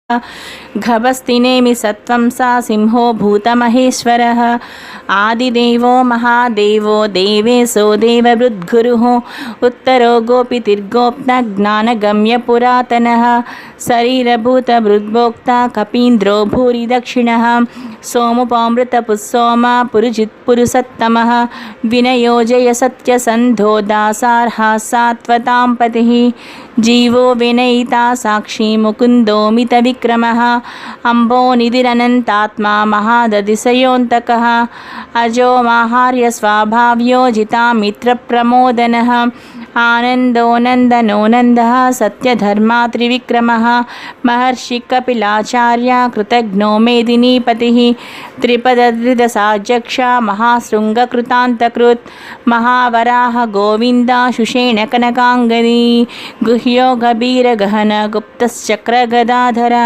घभस्तिनेमि सत्वं सा सिंहो भूतमहेश्वरः आदिदेवो महादेवो देवेशो देववृद्गुरुः उत्तरो गोपितिर्गोप्ता ज्ञानगम्यपुरातनः शरीरभूतभृद्भोक्ता कपीन्द्रो भूरि दक्षिणः सोमुपामृतपुस्सोमा पुरुजित्पुरुषत्तमः विनयोजय सत्यसन्धो दासार्हा सात्वतां पतिः जीवो विनयिता साक्षी मुकुन्दो मितविक्रमः अम्बोनिधिरनन्तात्मा महादतिशयोऽन्तकः अजो माहार्यस्वाभाव्यो जितामित्रप्रमोदनः आनन्दो नन्दनो नन्दः सत्यधर्मा त्रिविक्रमः महर्षिकपिलाचार्य कृतघ्नो मेदिनीपतिः त्रिपदधृतसाध्यक्षा महाशृङ्गकृतान्तकृत् महावराह गोविन्द शुषेण कनकाङ्गदी गुह्यो गभीरगहन गुप्तश्चक्रगदाधर।